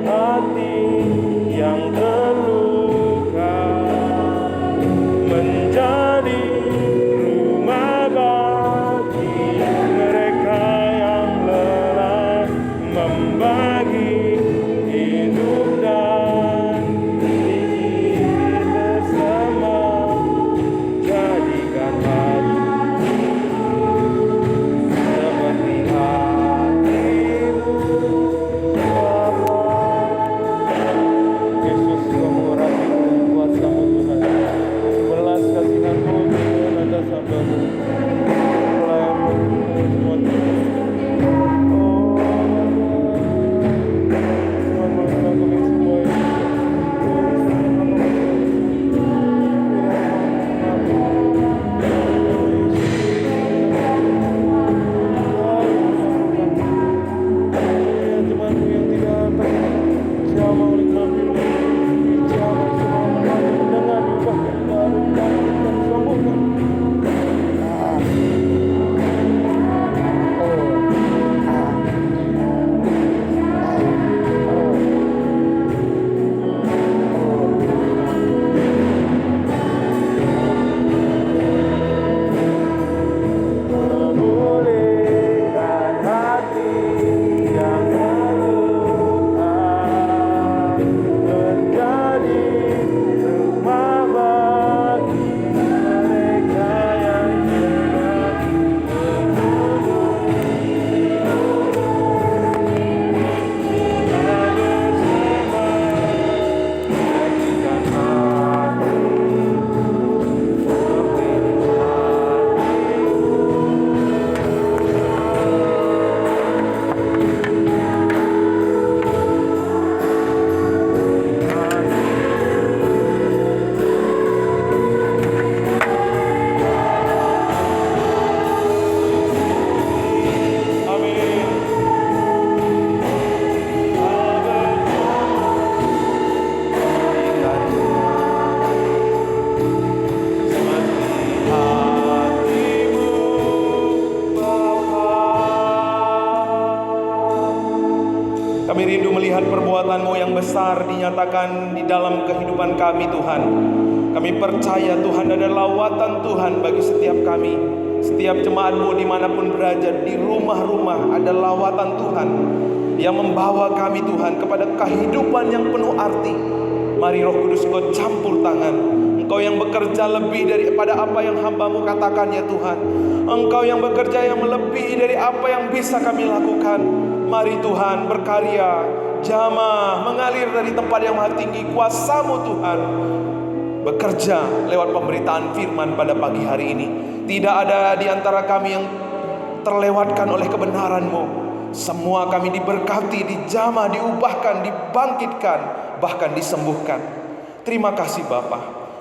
hati yang terluka menjadi rumah bagi mereka yang lelah, membagi hidup dan diri bersama. Jadikan hati seperti hatimu, Bapa. Yesus, mengurapi kuasa-Mu Tuhan, belas kasihan-Mu Tuhan atas hamba-Mu. Pelayan-Mu semua Tuhan. Oh Tuhan, mengampuni semua yang teman-Mu yang tidak terjamah oleh kami, dijamah semua dengan bahkan baru dan sombongan. Memulihkan hati yang terluka menjadi rumah bagi mereka yang lelah, jadikan hati Amin. Kami rindu melihat perbuatan-Mu yang besar dinyatakan di dalam kehidupan kami, Tuhan. Kami percaya Tuhan ada lawatan Tuhan bagi setiap kami. Setiap jemaat-Mu dimanapun berada, di rumah-rumah ada lawatan Tuhan yang membawa kami, Tuhan, kepada kehidupan yang penuh arti. Mari Roh Kudus, Engkau campur tangan. Engkau yang bekerja lebih daripada apa yang hamba-Mu katakan, ya Tuhan. Engkau yang bekerja yang melebihi dari apa yang bisa kami lakukan. Mari Tuhan berkarya, jamah mengalir dari tempat yang maha tinggi. Kuasa-Mu Tuhan bekerja lewat pemberitaan firman pada pagi hari ini. Tidak ada di antara kami yang terlewatkan oleh kebenaran-Mu. Semua kami diberkati, dijamah, diubahkan, dibangkitkan, bahkan disembuhkan. Terima kasih Bapa.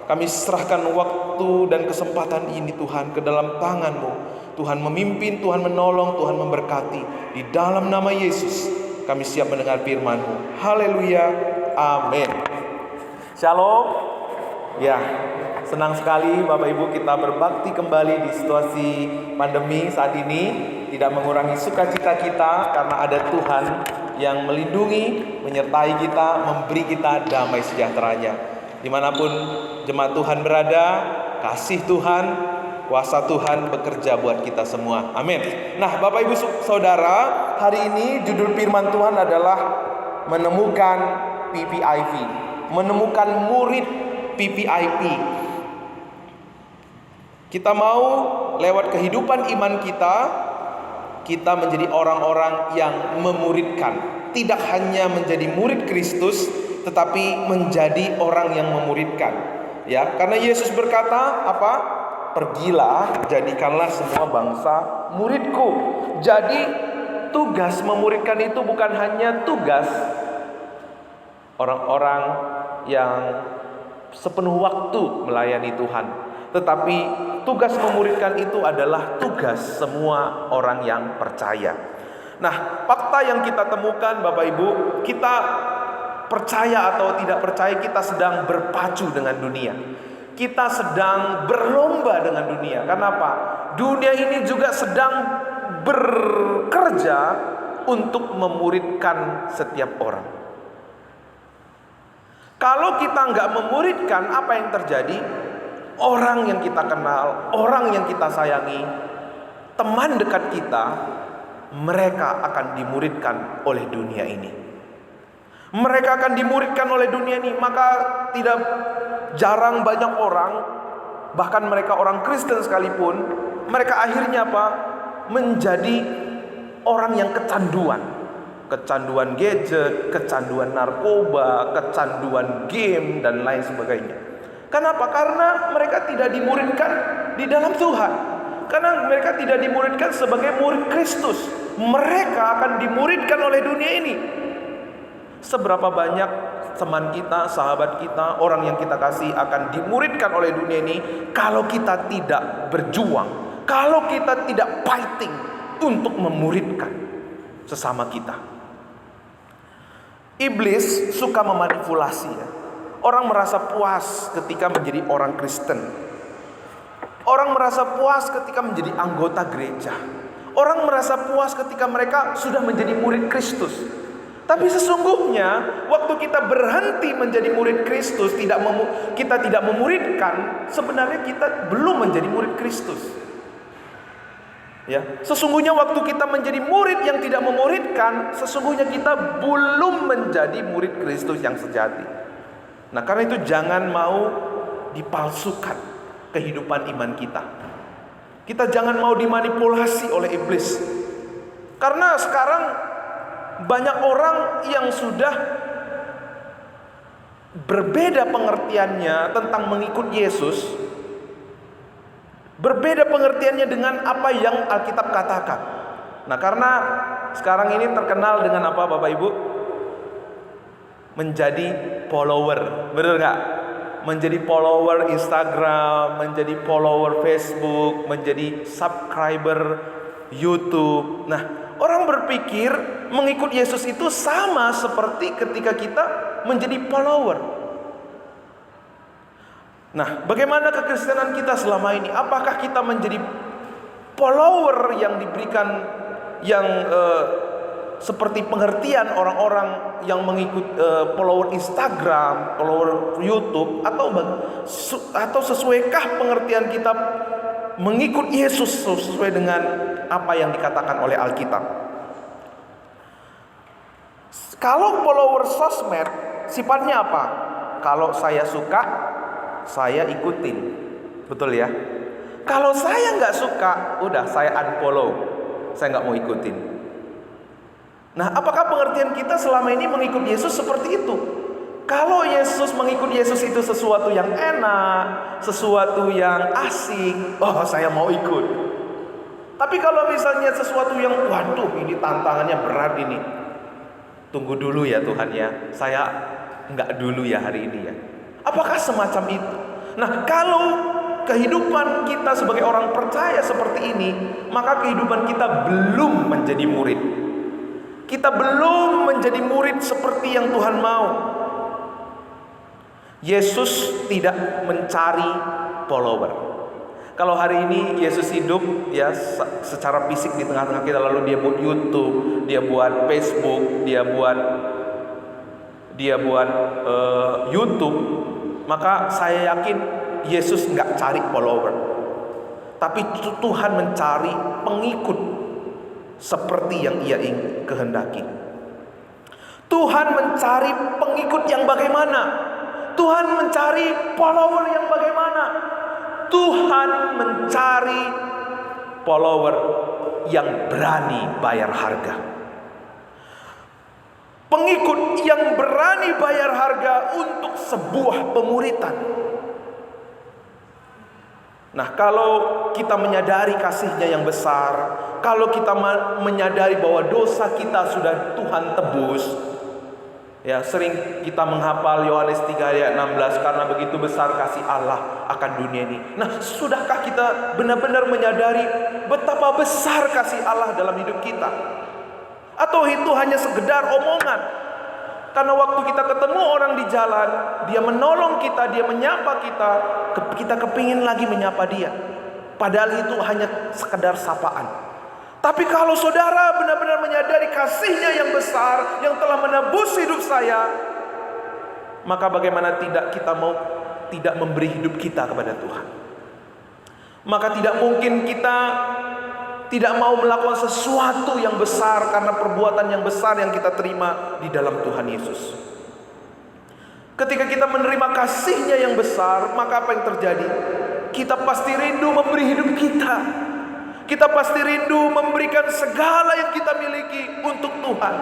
Kami serahkan waktu dan kesempatan ini Tuhan ke dalam tangan-Mu. Tuhan memimpin, Tuhan menolong, Tuhan memberkati. Di dalam nama Yesus kami siap mendengar firman-Mu. Haleluya, amin. Shalom. Ya, senang sekali Bapak Ibu kita berbakti kembali di situasi pandemi saat ini. Tidak mengurangi sukacita kita karena ada Tuhan yang melindungi, menyertai kita, memberi kita damai sejahtera-Nya. Dimanapun jemaat Tuhan berada, kasih Tuhan, kuasa Tuhan bekerja buat kita semua. Amin. Nah, Bapak Ibu Saudara, hari ini judul firman Tuhan adalah menemukan PPIP, menemukan murid PPIP. Kita mau lewat kehidupan iman kita menjadi orang-orang yang memuridkan. Tidak hanya menjadi murid Kristus, tetapi menjadi orang yang memuridkan. Ya, karena Yesus berkata apa? Pergilah, jadikanlah semua bangsa muridku. Jadi tugas memuridkan itu bukan hanya tugas orang-orang yang sepenuh waktu melayani Tuhan, tetapi tugas memuridkan itu adalah tugas semua orang yang percaya. Nah, fakta yang kita temukan Bapak Ibu, kita percaya atau tidak percaya, kita sedang berpacu dengan dunia. Kita sedang berlomba dengan dunia. Kenapa? Dunia ini juga sedang bekerja untuk memuridkan setiap orang. Kalau kita nggak memuridkan, apa yang terjadi? Orang yang kita kenal, orang yang kita sayangi, teman dekat kita, mereka akan dimuridkan oleh dunia ini. Mereka akan dimuridkan oleh dunia ini. Maka tidak jarang banyak orang, bahkan mereka orang Kristen sekalipun, mereka akhirnya apa? Menjadi orang yang kecanduan. Kecanduan gadget, kecanduan narkoba, kecanduan game, dan lain sebagainya. Kenapa? Karena mereka tidak dimuridkan di dalam Tuhan. Karena mereka tidak dimuridkan sebagai murid Kristus. Mereka akan dimuridkan oleh dunia ini. Seberapa banyak teman kita, sahabat kita, orang yang kita kasih akan dimuridkan oleh dunia ini kalau kita tidak berjuang, kalau kita tidak fighting untuk memuridkan sesama kita. Iblis suka memanipulasi ya. Orang merasa puas ketika menjadi orang Kristen. Orang merasa puas ketika menjadi anggota gereja. Orang merasa puas ketika mereka sudah menjadi murid Kristus. Tapi sesungguhnya waktu kita berhenti menjadi murid Kristus, kita tidak memuridkan, sebenarnya kita belum menjadi murid Kristus. Ya, sesungguhnya waktu kita menjadi murid yang tidak memuridkan, sesungguhnya kita belum menjadi murid Kristus yang sejati. Nah, karena itu jangan mau dipalsukan kehidupan iman kita. Kita jangan mau dimanipulasi oleh iblis. Karena sekarang banyak orang yang sudah berbeda pengertiannya tentang mengikut Yesus. Berbeda pengertiannya dengan apa yang Alkitab katakan. Nah, karena sekarang ini terkenal dengan apa, Bapak Ibu? Menjadi follower, bener gak? Menjadi follower Instagram, menjadi follower Facebook, menjadi subscriber YouTube. Nah, orang berpikir mengikut Yesus itu sama seperti ketika kita menjadi follower. Nah, bagaimana kekristenan kita selama ini? Apakah kita menjadi follower yang diberikan yang seperti pengertian orang-orang yang mengikut follower Instagram, follower YouTube, atau sesuaikah pengertian kita mengikut Yesus sesuai dengan apa yang dikatakan oleh Alkitab? Kalau follower sosmed sifatnya apa? Kalau saya suka, saya ikutin, betul ya? Kalau saya nggak suka, udah saya unfollow, saya nggak mau ikutin. Nah, apakah pengertian kita selama ini mengikut Yesus seperti itu? Kalau mengikut Yesus itu sesuatu yang enak, sesuatu yang asik, oh saya mau ikut. Tapi kalau misalnya sesuatu yang, waduh ini tantangannya berat ini, tunggu dulu ya Tuhan ya, saya enggak dulu ya hari ini ya. Apakah semacam itu? Nah, kalau kehidupan kita sebagai orang percaya seperti ini, maka kehidupan kita belum menjadi murid. Kita belum menjadi murid seperti yang Tuhan mau. Yesus tidak mencari follower. Kalau hari ini Yesus hidup ya secara fisik di tengah-tengah kita, lalu dia buat YouTube, dia buat Facebook, dia buat YouTube, maka saya yakin Yesus nggak cari follower, tapi Tuhan mencari pengikut seperti yang ia kehendaki. Tuhan mencari pengikut yang bagaimana? Tuhan mencari follower yang bagaimana? Tuhan mencari follower yang berani bayar harga. Pengikut yang berani bayar harga untuk sebuah pemuritan. Nah, kalau kita menyadari kasih-Nya yang besar, kalau kita menyadari bahwa dosa kita sudah Tuhan tebus, ya sering kita menghafal Yohanes 3 ayat 16, karena begitu besar kasih Allah akan dunia ini. Nah, sudahkah kita benar-benar menyadari betapa besar kasih Allah dalam hidup kita? Atau itu hanya sekedar omongan? Karena waktu kita ketemu orang di jalan, dia menolong kita, dia menyapa kita, kita kepingin lagi menyapa dia. Padahal itu hanya sekedar sapaan. Tapi kalau saudara benar-benar menyadari kasih-Nya yang besar, yang telah menebus hidup saya, maka bagaimana tidak kita mau tidak memberi hidup kita kepada Tuhan? Maka tidak mungkin kita tidak mau melakukan sesuatu yang besar karena perbuatan yang besar yang kita terima di dalam Tuhan Yesus. Ketika kita menerima kasih-Nya yang besar, maka apa yang terjadi? Kita pasti rindu memberi hidup kita. Kita pasti rindu memberikan segala yang kita miliki untuk Tuhan.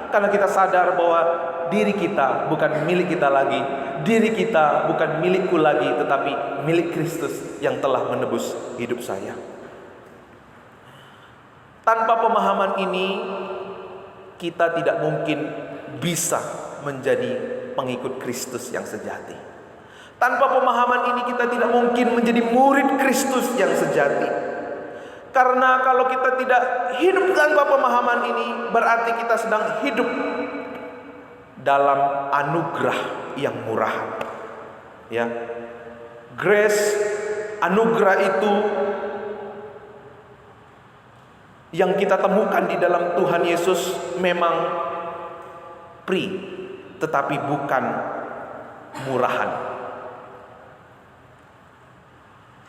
Karena kita sadar bahwa diri kita bukan milik kita lagi. Diri kita bukan milikku lagi, tetapi milik Kristus yang telah menebus hidup saya. Tanpa pemahaman ini, kita tidak mungkin bisa menjadi pengikut Kristus yang sejati. Tanpa pemahaman ini, kita tidak mungkin menjadi murid Kristus yang sejati. Karena kalau kita tidak hidup tanpa pemahaman ini, berarti kita sedang hidup dalam anugerah yang murah. Ya, grace, anugerah itu yang kita temukan di dalam Tuhan Yesus memang free, tetapi bukan murahan.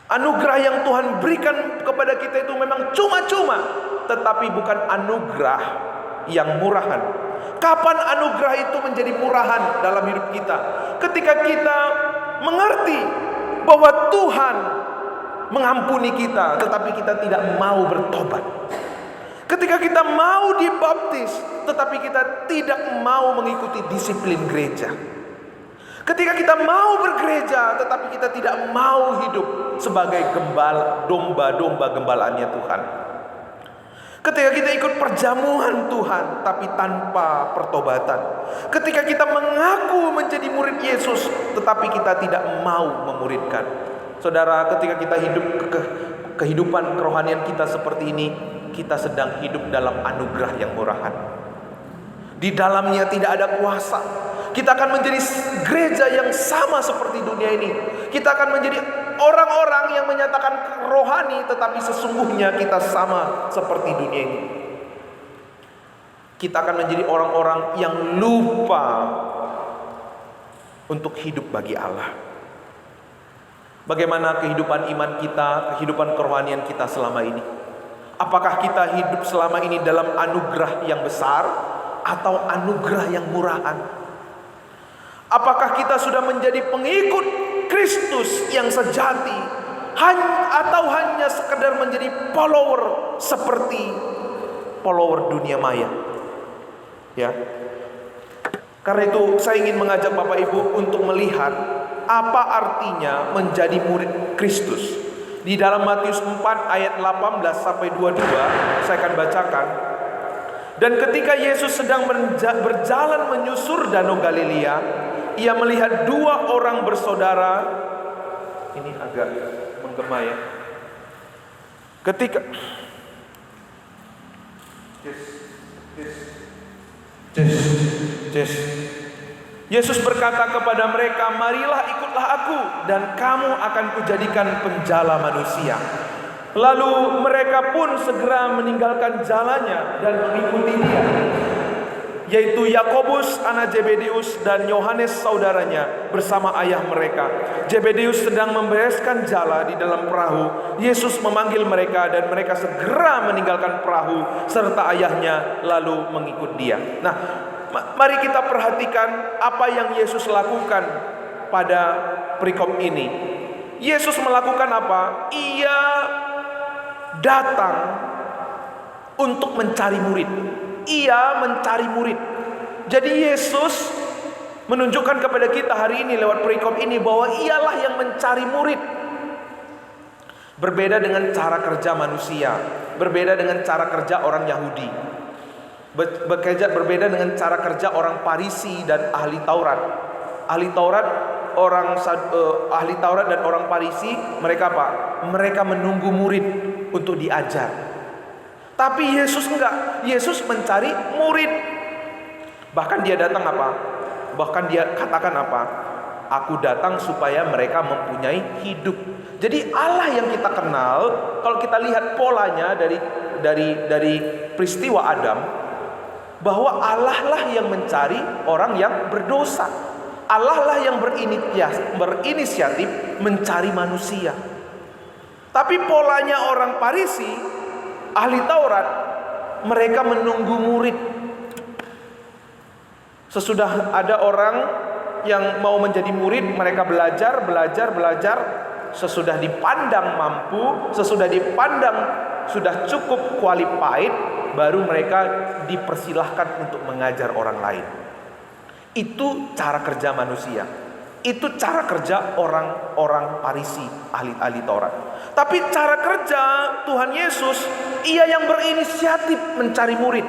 Anugerah yang Tuhan berikan kepada kita itu memang cuma-cuma, tetapi bukan anugerah yang murahan. Kapan anugerah itu menjadi murahan dalam hidup kita? Ketika kita mengerti bahwa Tuhan mengampuni kita, tetapi kita tidak mau bertobat. Ketika kita mau dibaptis, tetapi kita tidak mau mengikuti disiplin gereja. Ketika kita mau bergereja, tetapi kita tidak mau hidup sebagai domba-domba gembalaannya Tuhan. Ketika kita ikut perjamuan Tuhan, tapi tanpa pertobatan. Ketika kita mengaku menjadi murid Yesus, tetapi kita tidak mau memuridkan. Saudara, ketika kita hidup kehidupan kerohanian kita seperti ini, kita sedang hidup dalam anugerah yang murahan. Di dalamnya tidak ada kuasa. Kita akan menjadi gereja yang sama seperti dunia ini. Kita akan menjadi orang-orang yang menyatakan rohani, tetapi sesungguhnya kita sama seperti dunia ini. Kita akan menjadi orang-orang yang lupa untuk hidup bagi Allah. Bagaimana kehidupan iman kita, kehidupan kerohanian kita selama ini? Apakah kita hidup selama ini dalam anugerah yang besar atau anugerah yang murahan? Apakah kita sudah menjadi pengikut Kristus yang sejati, atau hanya sekedar menjadi follower seperti follower dunia maya? Ya. Karena itu saya ingin mengajak Bapak Ibu untuk melihat apa artinya menjadi murid Kristus. Di dalam Matius 4 ayat 18 sampai 22 saya akan bacakan. Dan ketika Yesus sedang berjalan menyusur Danau Galilea, Ia melihat dua orang bersaudara. Ini agak menggema ya. Ketika Yesus berkata kepada mereka, "Marilah ikutlah aku, dan kamu akan kujadikan penjala manusia." Lalu mereka pun segera meninggalkan jalannya dan mengikuti Dia, yaitu Yakobus anak Zebedeus dan Yohanes saudaranya bersama ayah mereka. Zebedeus sedang membereskan jala di dalam perahu. Yesus memanggil mereka dan mereka segera meninggalkan perahu serta ayahnya lalu mengikut Dia. Nah, mari kita perhatikan apa yang Yesus lakukan pada perikop ini. Yesus melakukan apa? Ia datang untuk mencari murid. Ia mencari murid. Jadi Yesus menunjukkan kepada kita hari ini lewat perikop ini bahwa Ialah yang mencari murid. Berbeda dengan cara kerja manusia, berbeda dengan cara kerja orang Yahudi, berbeda dengan cara kerja orang Farisi dan ahli Taurat. Ahli Taurat dan orang Farisi, mereka apa? Mereka menunggu murid untuk diajar. Tapi Yesus enggak. Yesus mencari murid. Bahkan Dia datang apa? Bahkan Dia katakan apa? Aku datang supaya mereka mempunyai hidup. Jadi Allah yang kita kenal, kalau kita lihat polanya dari peristiwa Adam, bahwa Allah lah yang mencari orang yang berdosa. Allah lah yang berinisiatif mencari manusia. Tapi polanya orang Farisi, ahli Taurat, mereka menunggu murid. Sesudah ada orang yang mau menjadi murid, mereka belajar. Sesudah dipandang mampu, sesudah dipandang sudah cukup qualified, baru mereka dipersilahkan untuk mengajar orang lain. Itu cara kerja manusia. Itu cara kerja orang-orang Farisi, ahli Taurat. Tapi cara kerja Tuhan Yesus, Ia yang berinisiatif mencari murid.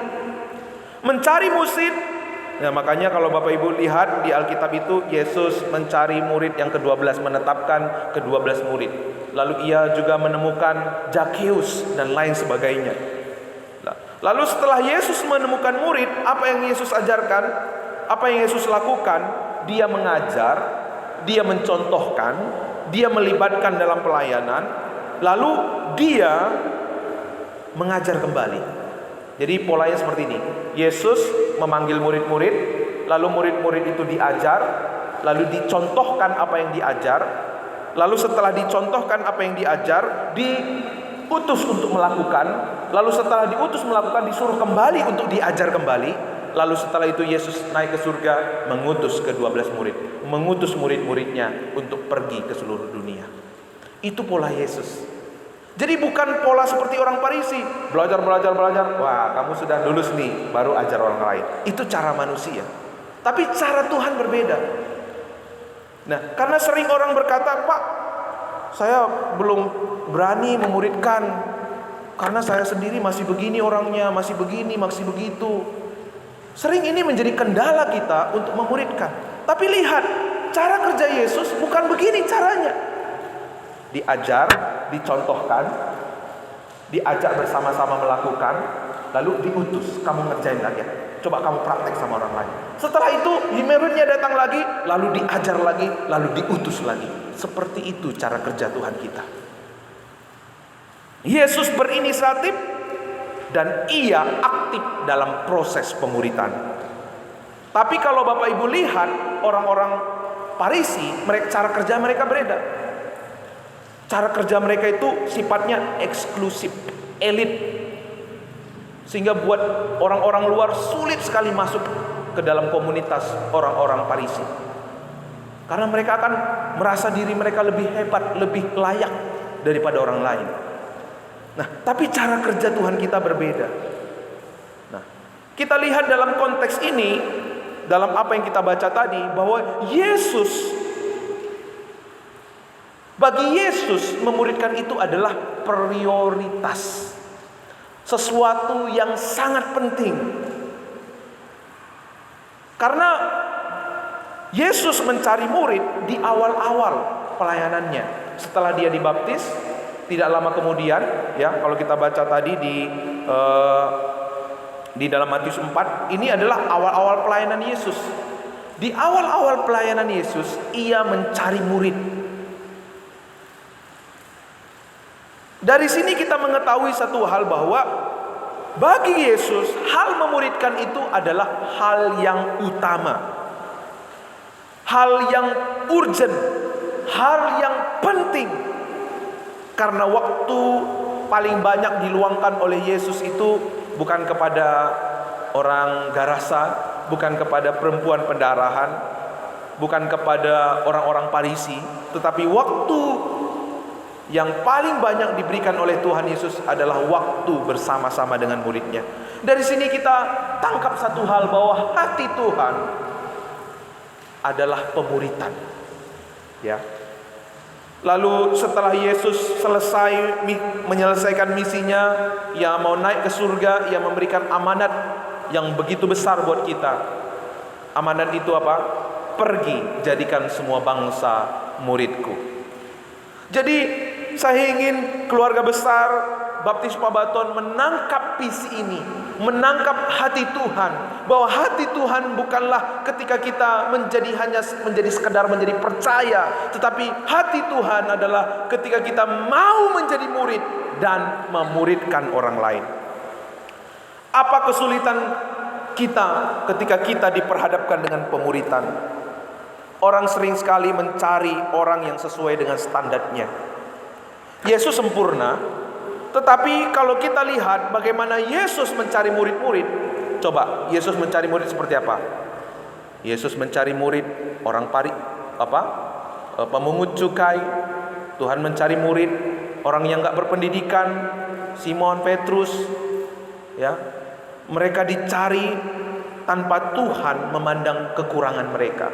Mencari murid. Ya, makanya kalau Bapak Ibu lihat di Alkitab itu, Yesus mencari murid yang ke-12, menetapkan ke-12 murid. Lalu Ia juga menemukan Zakheus dan lain sebagainya. Lalu setelah Yesus menemukan murid, apa yang Yesus ajarkan? Apa yang Yesus lakukan? Dia mengajar, dia mencontohkan, dia melibatkan dalam pelayanan, lalu dia mengajar kembali. Jadi polanya seperti ini. Yesus memanggil murid-murid, lalu murid-murid itu diajar, lalu dicontohkan apa yang diajar, lalu setelah dicontohkan apa yang diajar, diutus untuk melakukan, lalu setelah diutus melakukan, disuruh kembali untuk diajar kembali, lalu setelah itu Yesus naik ke surga, mengutus ke-12 murid, mengutus murid-muridnya untuk pergi ke seluruh dunia. Itu pola Yesus. Jadi bukan pola seperti orang Farisi, belajar. Wah, kamu sudah lulus nih, baru ajar orang lain. Itu cara manusia. Tapi cara Tuhan berbeda. Nah, karena sering orang berkata, Pak, saya belum berani memuridkan, karena saya sendiri masih begini orangnya, masih begini, masih begitu. Sering ini menjadi kendala kita untuk memuridkan. Tapi lihat, cara kerja Yesus bukan begini caranya. Diajar, dicontohkan, diajak bersama-sama melakukan, lalu diutus, kamu ngerjain lagi ya. Coba kamu praktek sama orang lain. Setelah itu muridnya datang lagi, lalu diajar lagi, lalu diutus lagi. Seperti itu cara kerja Tuhan kita. Yesus berinisiatif dan Ia aktif dalam proses pemuridan. Tapi kalau Bapak Ibu lihat orang-orang Farisi, cara kerja mereka berbeda. Cara kerja mereka itu sifatnya eksklusif, elit, sehingga buat orang-orang luar sulit sekali masuk ke dalam komunitas orang-orang Farisi. Karena mereka akan merasa diri mereka lebih hebat, lebih layak daripada orang lain. Nah, tapi cara kerja Tuhan kita berbeda. Nah, kita lihat dalam konteks ini, dalam apa yang kita baca tadi, bahwa bagi Yesus memuridkan itu adalah prioritas, sesuatu yang sangat penting. Karena Yesus mencari murid di awal-awal pelayanannya. Setelah dia dibaptis, tidak lama kemudian, ya, kalau kita baca tadi di dalam Matius 4, ini adalah awal-awal pelayanan Yesus. Di awal-awal pelayanan Yesus, Ia mencari murid. Dari sini kita mengetahui satu hal, bahwa bagi Yesus hal memuridkan itu adalah hal yang utama, hal yang urgent, hal yang penting. Karena waktu paling banyak diluangkan oleh Yesus itu bukan kepada orang Garasa, bukan kepada perempuan pendarahan, bukan kepada orang-orang Farisi, tetapi waktu yang paling banyak diberikan oleh Tuhan Yesus adalah waktu bersama-sama dengan muridnya. Dari sini kita tangkap satu hal, bahwa hati Tuhan adalah pemuridan. Ya. Lalu setelah Yesus selesai menyelesaikan misinya, Ia mau naik ke surga, Ia memberikan amanat yang begitu besar buat kita. Amanat itu apa? Pergi, jadikan semua bangsa muridku. Jadi saya ingin keluarga besar baptisma baptisan menangkap visi ini, menangkap hati Tuhan, bahwa hati Tuhan bukanlah ketika kita menjadi sekedar menjadi percaya, tetapi hati Tuhan adalah ketika kita mau menjadi murid dan memuridkan orang lain. Apa kesulitan kita ketika kita diperhadapkan dengan pemuritan? Orang sering sekali mencari orang yang sesuai dengan standarnya. Yesus sempurna, tetapi kalau kita lihat bagaimana Yesus mencari murid-murid, coba Yesus mencari murid seperti apa? Yesus mencari murid orang pemungut cukai. Tuhan mencari murid orang yang gak berpendidikan, Simon Petrus, ya. Mereka dicari tanpa Tuhan memandang kekurangan mereka.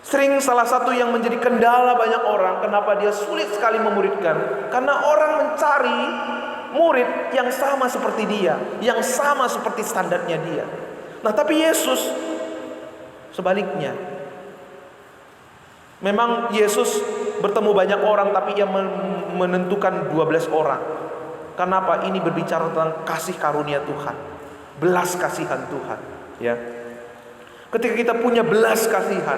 Sering salah satu yang menjadi kendala banyak orang, kenapa dia sulit sekali memuridkan, karena orang mencari murid yang sama seperti dia, yang sama seperti standarnya dia. Nah, tapi Yesus sebaliknya. Memang Yesus bertemu banyak orang, tapi ia menentukan 12 orang. Kenapa? Ini berbicara tentang kasih karunia Tuhan, belas kasihan Tuhan, ya. Ketika kita punya belas kasihan,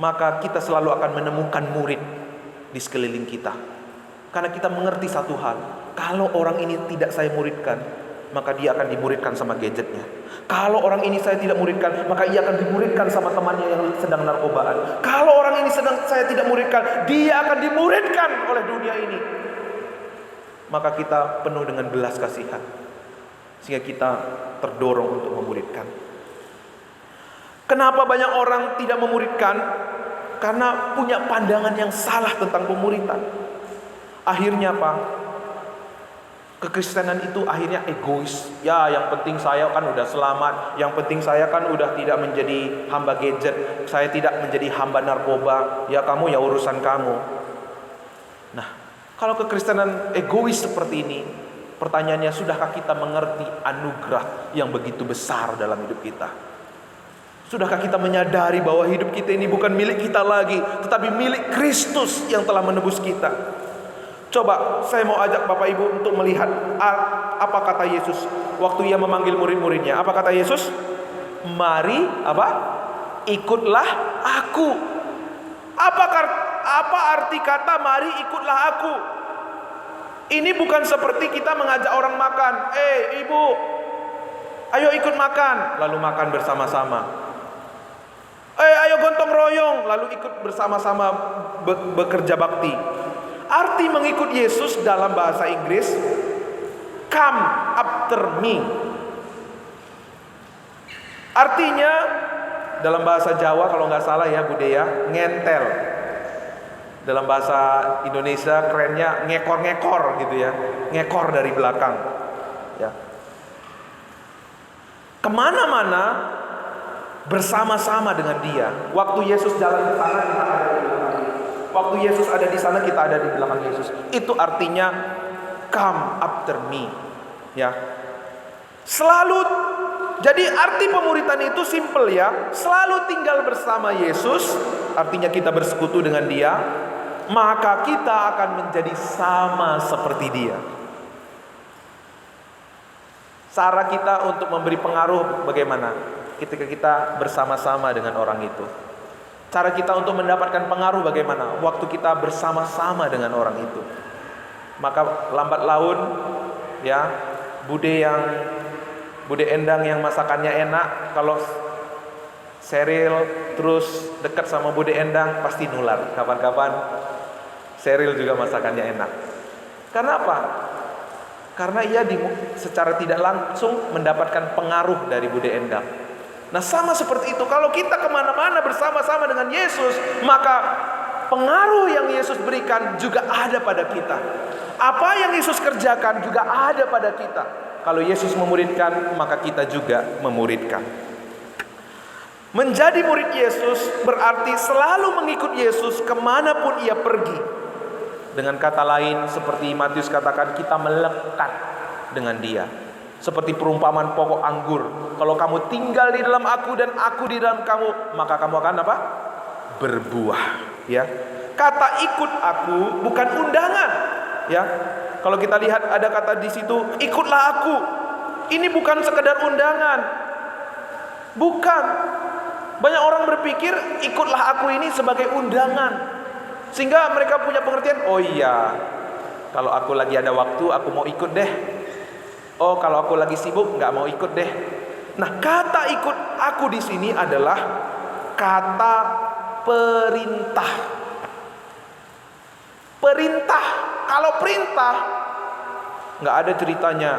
maka kita selalu akan menemukan murid di sekeliling kita. Karena kita mengerti satu hal, kalau orang ini tidak saya muridkan, maka dia akan dimuridkan sama gadgetnya. Kalau orang ini saya tidak muridkan, maka ia akan dimuridkan sama temannya yang sedang narkobaan. Kalau orang ini saya tidak muridkan, dia akan dimuridkan oleh dunia ini. Maka kita penuh dengan belas kasihan, sehingga kita terdorong untuk memuridkan. Kenapa banyak orang tidak memuridkan? Karena punya pandangan yang salah tentang pemuritan. Akhirnya apa? Kekristenan itu akhirnya egois. Ya, yang penting saya kan udah selamat, yang penting saya kan udah tidak menjadi hamba gadget, saya tidak menjadi hamba narkoba. Ya kamu ya urusan kamu. Nah, kalau kekristenan egois seperti ini, pertanyaannya, sudahkah kita mengerti anugerah yang begitu besar dalam hidup kita? Sudahkah kita menyadari bahwa hidup kita ini bukan milik kita lagi, tetapi milik Kristus yang telah menebus kita? Coba saya mau ajak Bapak Ibu untuk melihat apa kata Yesus waktu ia memanggil murid-muridnya. Apa kata Yesus? Mari ikutlah aku. Apa arti kata mari ikutlah aku? Ini bukan seperti kita mengajak orang makan. Ibu, ayo ikut makan, lalu makan bersama-sama. Ayo gotong royong, lalu ikut bersama-sama bekerja bakti. Arti mengikut Yesus dalam bahasa Inggris, come after me. Artinya dalam bahasa Jawa kalau nggak salah ya budaya, ngentel. Dalam bahasa Indonesia kerennya ngekor-ngekor gitu ya, ngekor dari belakang. Ya. Kemana-mana bersama-sama dengan dia. Waktu Yesus jalan ke sana, kita ada di belakang. Waktu Yesus ada di sana, kita ada di belakang Yesus. Itu artinya come after me. Ya. Selalu. Jadi arti pemuritan itu simple ya. Selalu tinggal bersama Yesus, artinya kita bersekutu dengan dia, maka kita akan menjadi sama seperti dia. Cara kita untuk memberi pengaruh bagaimana? Ketika kita bersama-sama dengan orang itu. Cara kita untuk mendapatkan pengaruh bagaimana? Waktu kita bersama-sama dengan orang itu. Maka lambat laun ya, Bude Endang yang masakannya enak, kalau Seril terus dekat sama Bude Endang pasti nular. Kapan-kapan Seril juga masakannya enak. Karena apa? Karena ia secara tidak langsung mendapatkan pengaruh dari Bude Endang. Nah, sama seperti itu, kalau kita kemana-mana bersama-sama dengan Yesus, maka pengaruh yang Yesus berikan juga ada pada kita. Apa yang Yesus kerjakan juga ada pada kita. Kalau Yesus memuridkan, maka kita juga memuridkan. Menjadi murid Yesus berarti selalu mengikut Yesus kemanapun ia pergi. Dengan kata lain, seperti Matius katakan, kita melekat dengan dia. Seperti perumpamaan pokok anggur. Kalau kamu tinggal di dalam aku dan aku di dalam kamu, maka kamu akan apa? Berbuah. Ya. Kata ikut aku bukan undangan. Ya. Kalau kita lihat ada kata di situ, ikutlah aku. Ini bukan sekedar undangan. Bukan. Banyak orang berpikir ikutlah aku ini sebagai undangan. Sehingga mereka punya pengertian, oh iya, kalau aku lagi ada waktu, aku mau ikut deh. Oh, kalau aku lagi sibuk, nggak mau ikut deh. Nah, kata ikut aku di sini adalah kata perintah. Perintah. Kalau perintah, nggak ada ceritanya.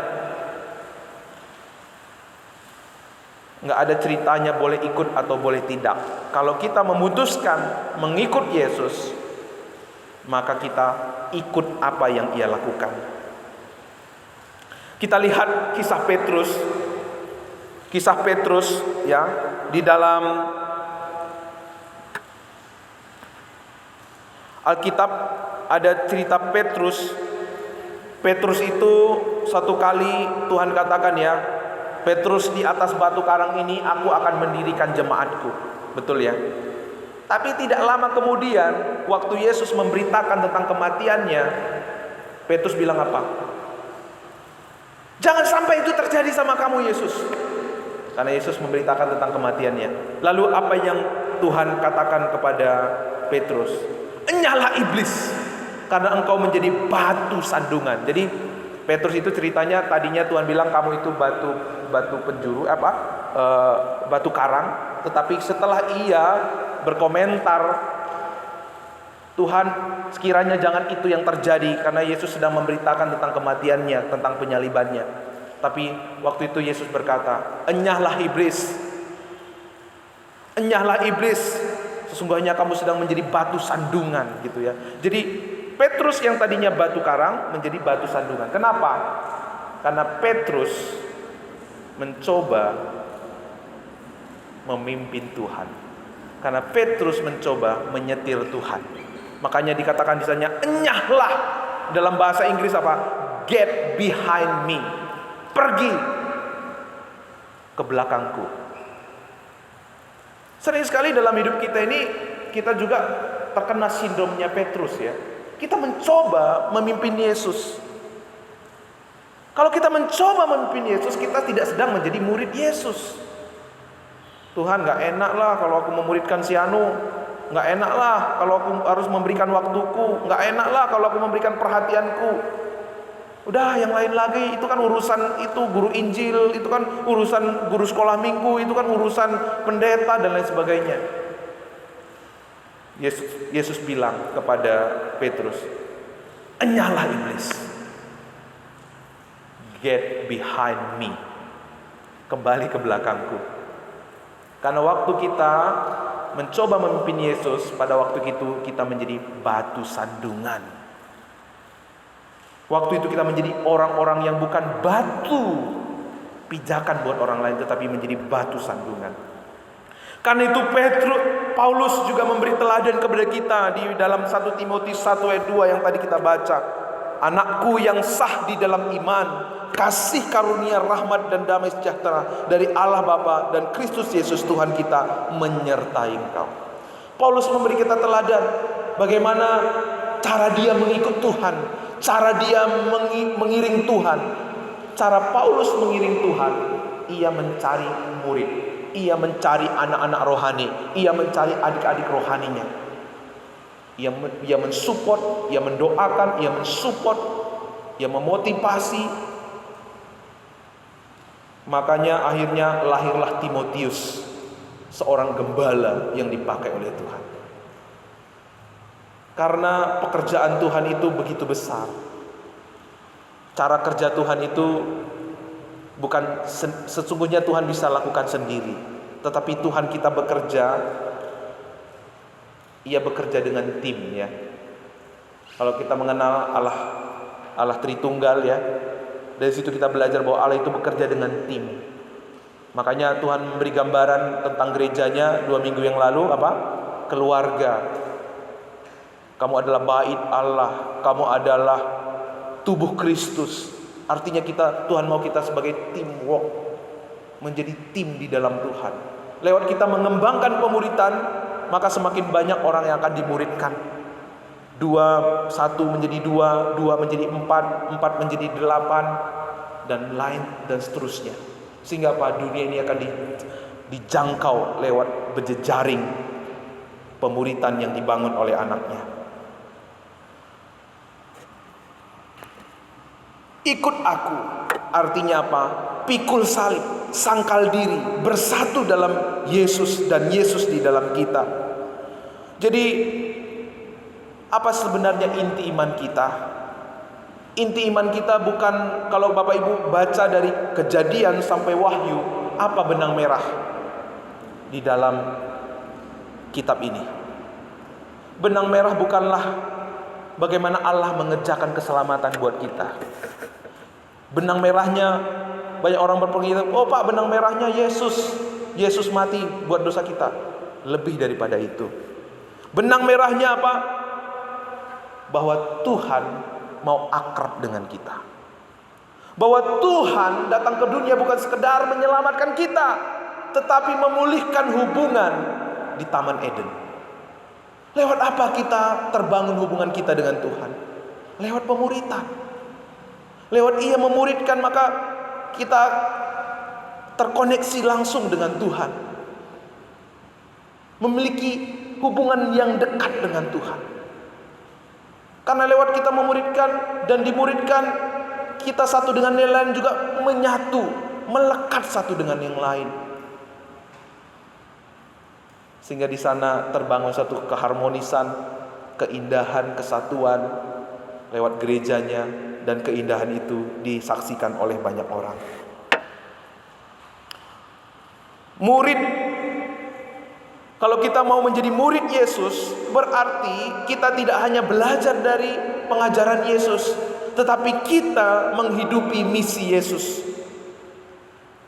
Nggak ada ceritanya boleh ikut atau boleh tidak. Kalau kita memutuskan mengikut Yesus, maka kita ikut apa yang Ia lakukan. Kita lihat kisah Petrus. Kisah Petrus ya, di dalam Alkitab ada cerita Petrus. Petrus itu satu kali Tuhan katakan ya, Petrus, di atas batu karang ini aku akan mendirikan jemaatku. Betul ya? Tapi tidak lama kemudian, waktu Yesus memberitakan tentang kematiannya, Petrus bilang apa? Jangan sampai itu terjadi sama kamu, Yesus. Karena Yesus memberitakan tentang kematiannya. Lalu apa yang Tuhan katakan kepada Petrus? Enyahlah iblis, karena engkau menjadi batu sandungan. Jadi Petrus itu ceritanya, tadinya Tuhan bilang kamu itu batu penjuru, batu karang. Tetapi setelah ia berkomentar, Tuhan, sekiranya jangan itu yang terjadi, karena Yesus sedang memberitakan tentang kematiannya, tentang penyalibannya. Tapi waktu itu Yesus berkata, enyahlah iblis, enyahlah iblis, sesungguhnya kamu sedang menjadi batu sandungan, gitu ya. Jadi Petrus yang tadinya batu karang menjadi batu sandungan. Kenapa? Karena Petrus mencoba memimpin Tuhan. Karena Petrus mencoba menyetir Tuhan. Makanya dikatakan di sana, enyahlah. Dalam bahasa Inggris apa? Get behind me. Pergi ke belakangku. Sering sekali dalam hidup kita ini, kita juga terkena sindromnya Petrus ya. Kita mencoba memimpin Yesus. Kalau kita mencoba memimpin Yesus, kita tidak sedang menjadi murid Yesus. Tuhan, gak enak lah kalau aku memuridkan si Anu, gak enak lah kalau aku harus memberikan waktuku, gak enak lah kalau aku memberikan perhatianku. Udah, yang lain lagi, itu kan urusan itu guru Injil, itu kan urusan guru sekolah minggu, itu kan urusan pendeta dan lain sebagainya. Yesus bilang kepada Petrus, enyahlah iblis, get behind me, kembali ke belakangku. Karena waktu kita mencoba memimpin Yesus, pada waktu itu kita menjadi batu sandungan. Waktu itu kita menjadi orang-orang yang bukan batu pijakan buat orang lain, tetapi menjadi batu sandungan. Karena itu Paulus juga memberi teladan kepada kita di dalam 1 Timotius 1 ayat 2 yang tadi kita baca. Anakku yang sah di dalam iman, kasih karunia, rahmat dan damai sejahtera dari Allah Bapa dan Kristus Yesus Tuhan kita menyertai engkau. Paulus memberi kita teladan bagaimana cara dia mengikut Tuhan, cara dia mengiring Tuhan. Cara Paulus mengiring Tuhan, ia mencari murid, ia mencari anak-anak rohani, ia mencari adik-adik rohaninya. Ia mensupport, ia mendoakan, ia mensupport, ia memotivasi. Makanya akhirnya lahirlah Timotius, seorang gembala yang dipakai oleh Tuhan. Karena pekerjaan Tuhan itu begitu besar. Cara kerja Tuhan itu bukan sesungguhnya Tuhan bisa lakukan sendiri, tetapi Tuhan kita bekerja, Ia bekerja dengan tim ya. Kalau kita mengenal Allah Tritunggal ya, dari situ kita belajar bahwa Allah itu bekerja dengan tim. Makanya Tuhan memberi gambaran tentang gerejanya 2 minggu yang lalu apa? Keluarga. Kamu adalah bait Allah, kamu adalah tubuh Kristus. Artinya Tuhan mau kita sebagai teamwork, menjadi tim di dalam Tuhan. Lewat kita mengembangkan pemuridan, maka semakin banyak orang yang akan dimuridkan. Satu menjadi dua, dua menjadi empat, empat menjadi 8, dan lain dan seterusnya. Sehingga dunia ini akan dijangkau lewat berjejaring pemuritan yang dibangun oleh anaknya. Ikut aku artinya apa? Pikul salib, sangkal diri, bersatu dalam Yesus dan Yesus di dalam kita. Jadi apa sebenarnya inti iman kita? Inti iman kita bukan, kalau Bapak Ibu baca dari Kejadian sampai Wahyu, apa benang merah di dalam kitab ini? Benang merah bukanlah bagaimana Allah mengerjakan keselamatan buat kita. Benang merahnya, banyak orang berpengira, oh Pak, benang merahnya Yesus mati buat dosa kita. Lebih daripada itu. Benang merahnya apa? Bahwa Tuhan mau akrab dengan kita. Bahwa Tuhan datang ke dunia bukan sekedar menyelamatkan kita, tetapi memulihkan hubungan di Taman Eden. Lewat apa kita terbangun hubungan kita dengan Tuhan? Lewat pemuritan. Lewat Ia memuridkan, maka kita terkoneksi langsung dengan Tuhan. Memiliki hubungan yang dekat dengan Tuhan. Karena lewat kita memuridkan dan dimuridkan, kita satu dengan yang lain juga menyatu, melekat satu dengan yang lain. Sehingga di sana terbangun satu keharmonisan, keindahan, kesatuan lewat gerejanya, dan keindahan itu disaksikan oleh banyak orang. Murid, kalau kita mau menjadi murid Yesus, berarti kita tidak hanya belajar dari pengajaran Yesus, tetapi kita menghidupi misi Yesus.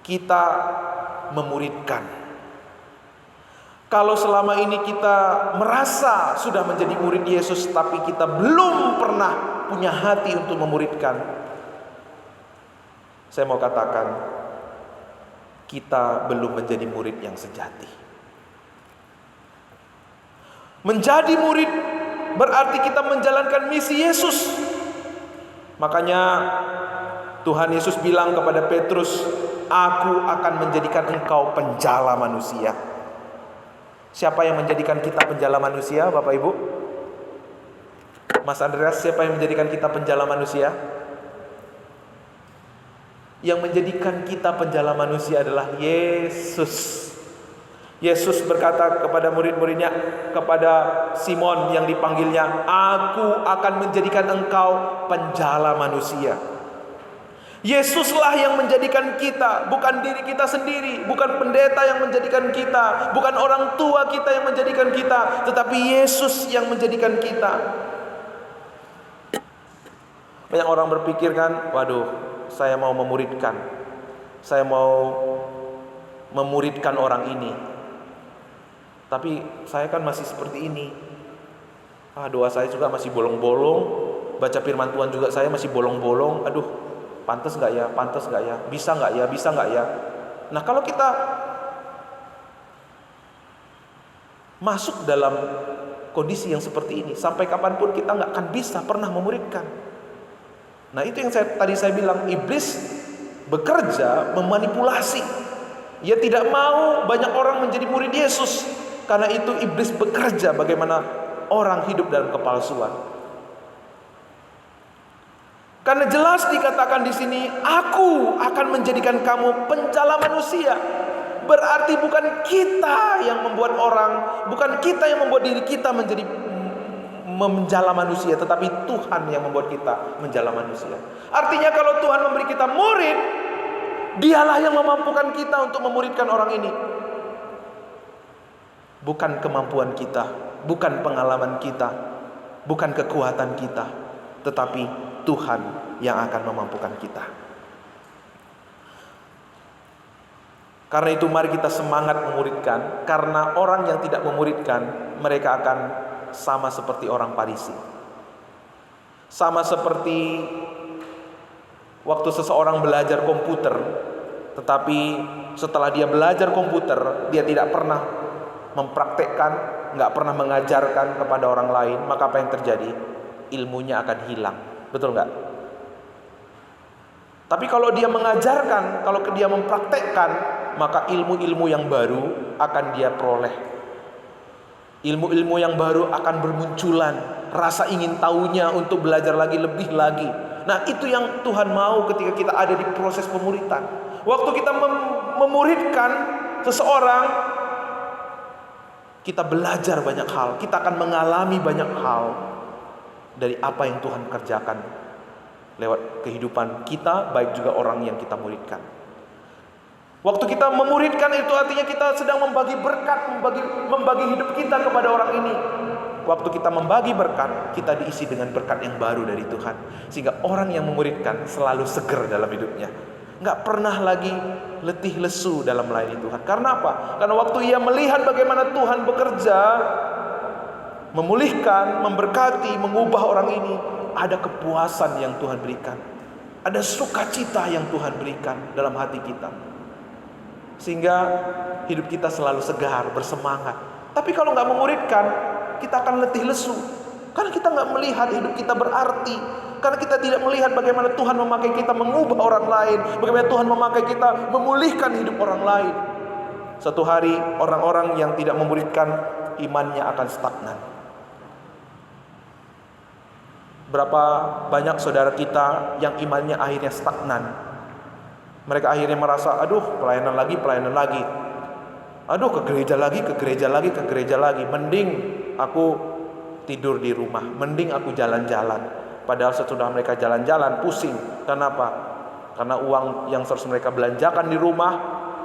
Kita memuridkan. Kalau selama ini kita merasa sudah menjadi murid Yesus, tapi kita belum pernah punya hati untuk memuridkan, saya mau katakan, kita belum menjadi murid yang sejati. Menjadi murid berarti kita menjalankan misi Yesus. Makanya Tuhan Yesus bilang kepada Petrus, aku akan menjadikan engkau penjala manusia. Siapa yang menjadikan kita penjala manusia, Bapak Ibu? Mas Andreas, siapa yang menjadikan kita penjala manusia? Yang menjadikan kita penjala manusia adalah Yesus. Yesus berkata kepada murid-muridnya, kepada Simon yang dipanggilnya, aku akan menjadikan engkau penjala manusia. Yesuslah yang menjadikan kita, bukan diri kita sendiri, bukan pendeta yang menjadikan kita, bukan orang tua kita yang menjadikan kita, tetapi Yesus yang menjadikan kita. Banyak orang berpikir kan, waduh, saya mau memuridkan, saya mau memuridkan orang ini, tapi saya kan masih seperti ini. Doa saya juga masih bolong-bolong, baca firman Tuhan juga saya masih bolong-bolong. Aduh, pantas gak ya, pantas gak ya, bisa gak ya, bisa gak ya. Nah, kalau kita masuk dalam kondisi yang seperti ini, sampai kapanpun kita gak akan bisa pernah memuridkan. Nah, itu yang tadi saya bilang, iblis bekerja memanipulasi. Ia tidak mau banyak orang menjadi murid Yesus. Karena itu iblis bekerja bagaimana orang hidup dalam kepalsuan. Karena jelas dikatakan di sini, aku akan menjadikan kamu penjala manusia. Berarti bukan kita yang membuat orang, bukan kita yang membuat diri kita menjadi menjala manusia, tetapi Tuhan yang membuat kita menjala manusia. Artinya kalau Tuhan memberi kita murid, Dialah yang memampukan kita untuk memuridkan orang ini. Bukan kemampuan kita, bukan pengalaman kita, bukan kekuatan kita, tetapi Tuhan yang akan memampukan kita. Karena itu mari kita semangat memuridkan. Karena orang yang tidak memuridkan, mereka akan sama seperti orang Farisi. Sama seperti waktu seseorang belajar komputer, tetapi setelah dia belajar komputer, dia tidak pernah mempraktekkan, nggak pernah mengajarkan kepada orang lain, maka apa yang terjadi? Ilmunya akan hilang. Betul nggak? Tapi kalau dia mengajarkan, kalau dia mempraktekkan, maka ilmu-ilmu yang baru akan dia peroleh. Ilmu-ilmu yang baru akan bermunculan, rasa ingin tahunya untuk belajar lagi, lebih lagi. Nah, itu yang Tuhan mau ketika kita ada di proses pemuritan. Waktu kita memuridkan seseorang, kita belajar banyak hal, kita akan mengalami banyak hal dari apa yang Tuhan kerjakan lewat kehidupan kita, baik juga orang yang kita muridkan. Waktu kita memuridkan itu artinya kita sedang membagi berkat, membagi hidup kita kepada orang ini. Waktu kita membagi berkat, kita diisi dengan berkat yang baru dari Tuhan. Sehingga orang yang memuridkan selalu seger dalam hidupnya. Nggak pernah lagi letih lesu dalam melayani Tuhan. Karena apa? Karena waktu ia melihat bagaimana Tuhan bekerja, memulihkan, memberkati, mengubah orang ini, ada kepuasan yang Tuhan berikan. Ada sukacita yang Tuhan berikan dalam hati kita. Sehingga hidup kita selalu segar, bersemangat. Tapi kalau nggak memuridkan, kita akan letih lesu. Karena kita nggak melihat hidup kita berarti. Karena kita tidak melihat bagaimana Tuhan memakai kita mengubah orang lain, bagaimana Tuhan memakai kita memulihkan hidup orang lain. Suatu hari orang-orang yang tidak memuridkan, imannya akan stagnan. Berapa banyak saudara kita yang imannya akhirnya stagnan. Mereka akhirnya merasa, aduh pelayanan lagi. Aduh ke gereja lagi. Mending aku tidur di rumah, mending aku jalan-jalan. Padahal sesudah mereka jalan-jalan pusing. Kenapa? Karena uang yang harus mereka belanjakan di rumah,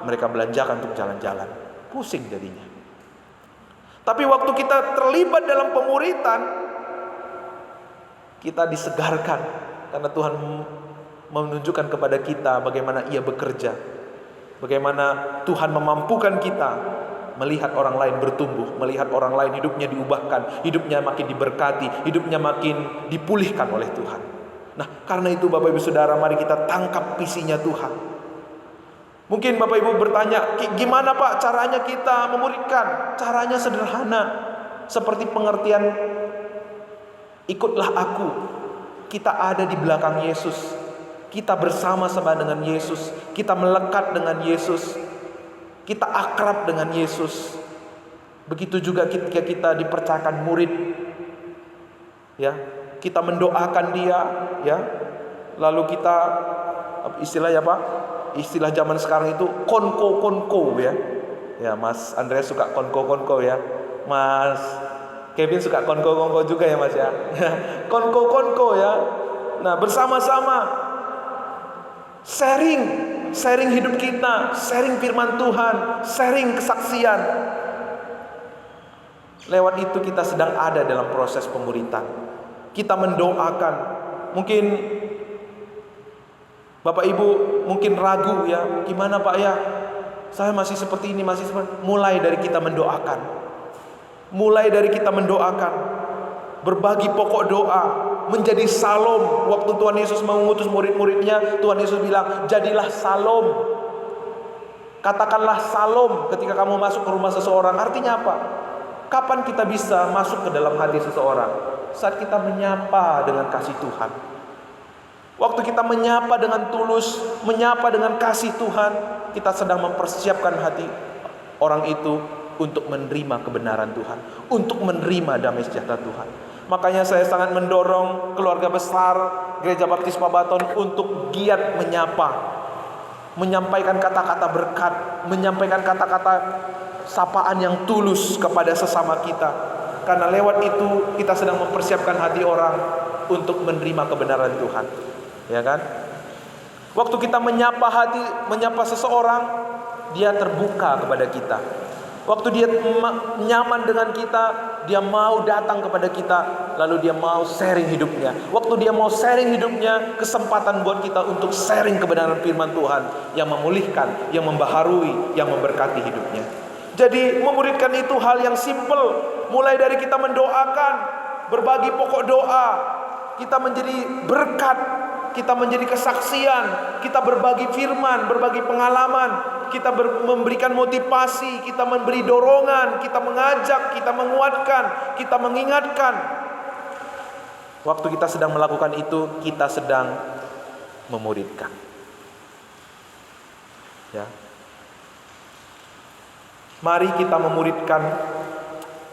mereka belanjakan untuk jalan-jalan. Pusing jadinya. Tapi waktu kita terlibat dalam pemuritan, kita disegarkan. Karena Tuhan menunjukkan kepada kita bagaimana Ia bekerja. Bagaimana Tuhan memampukan kita melihat orang lain bertumbuh, melihat orang lain hidupnya diubahkan, hidupnya makin diberkati, hidupnya makin dipulihkan oleh Tuhan. Nah, karena itu Bapak Ibu Saudara, mari kita tangkap visinya Tuhan. Mungkin Bapak Ibu bertanya, gimana Pak caranya kita memuridkan? Caranya sederhana, seperti pengertian ikutlah aku. Kita ada di belakang Yesus, kita bersama-sama dengan Yesus, kita melekat dengan Yesus, kita akrab dengan Yesus. Begitu juga ketika kita dipercayakan murid, ya, kita mendoakan dia, ya. Lalu kita istilahnya apa? Istilah zaman sekarang itu konko ya. Ya, Mas Andreas suka konko ya. Mas Kevin suka konko juga ya Mas ya. konko ya. Nah, bersama-sama sharing hidup kita, sharing firman Tuhan, sharing kesaksian. Lewat itu kita sedang ada dalam proses pemuritan. Kita mendoakan. Mungkin Bapak Ibu mungkin ragu ya, gimana Pak ya? Saya masih seperti ini, mulai dari kita mendoakan. Berbagi pokok doa, menjadi salom. Waktu Tuhan Yesus mengutus murid-muridnya, Tuhan Yesus bilang, jadilah salom. Katakanlah salom ketika kamu masuk ke rumah seseorang. Artinya apa? Kapan kita bisa masuk ke dalam hati seseorang? Saat kita menyapa dengan kasih Tuhan. Waktu kita menyapa dengan tulus, menyapa dengan kasih Tuhan, kita sedang mempersiapkan hati orang itu untuk menerima kebenaran Tuhan, untuk menerima damai sejahtera Tuhan. Makanya saya sangat mendorong keluarga besar Gereja Baptis Pabaton untuk giat menyapa, menyampaikan kata-kata berkat, menyampaikan kata-kata sapaan yang tulus kepada sesama kita. Karena lewat itu kita sedang mempersiapkan hati orang untuk menerima kebenaran Tuhan. Ya kan? Waktu kita menyapa seseorang, dia terbuka kepada kita. Waktu dia nyaman dengan kita, dia mau datang kepada kita, lalu dia mau sharing hidupnya. Waktu dia mau sharing hidupnya, kesempatan buat kita untuk sharing kebenaran firman Tuhan yang memulihkan, yang membaharui, yang memberkati hidupnya. Jadi memuridkan itu hal yang simple. Mulai dari kita mendoakan, berbagi pokok doa, kita menjadi berkat, kita menjadi kesaksian, kita berbagi firman, berbagi pengalaman, kita memberikan motivasi, kita memberi dorongan, kita mengajak, kita menguatkan, kita mengingatkan. Waktu kita sedang melakukan itu, kita sedang memuridkan. Ya. Mari kita memuridkan,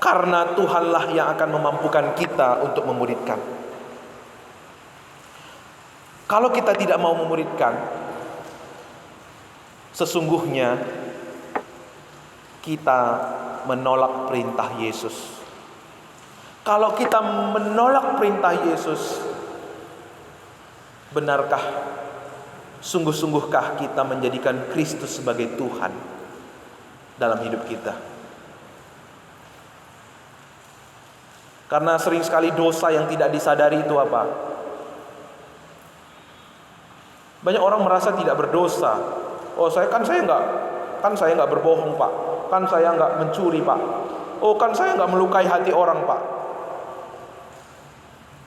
karena Tuhanlah yang akan memampukan kita untuk memuridkan. Kalau kita tidak mau memuridkan, sesungguhnya kita menolak perintah Yesus. Kalau kita menolak perintah Yesus, benarkah, sungguh-sungguhkah kita menjadikan Kristus sebagai Tuhan dalam hidup kita? Karena sering sekali dosa yang tidak disadari itu apa? Banyak orang merasa tidak berdosa. Oh, saya nggak berbohong, Pak. Kan saya nggak mencuri, Pak. Oh, kan saya nggak melukai hati orang, Pak.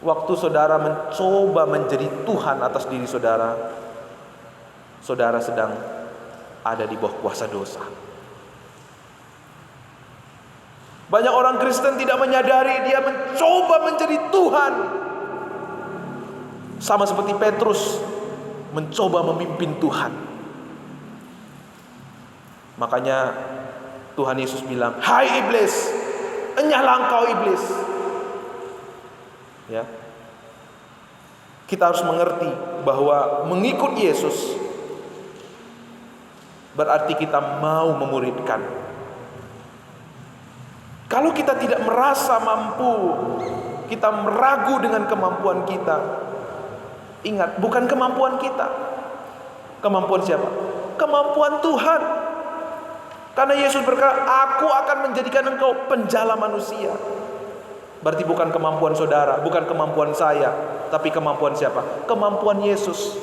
Waktu saudara mencoba menjadi Tuhan atas diri saudara, saudara sedang ada di bawah kuasa dosa. Banyak orang Kristen tidak menyadari dia mencoba menjadi Tuhan. Sama seperti Petrus mencoba memimpin Tuhan. Makanya Tuhan Yesus bilang, "Hai iblis, enyahlah engkau iblis." Ya. Kita harus mengerti bahwa mengikut Yesus berarti kita mau memuridkan. Kalau kita tidak merasa mampu, kita meragu dengan kemampuan kita. Ingat, bukan kemampuan kita. Kemampuan siapa? Kemampuan Tuhan. Karena Yesus berkata, "Aku akan menjadikan engkau penjala manusia." Berarti bukan kemampuan saudara, bukan kemampuan saya, tapi kemampuan siapa? Kemampuan Yesus.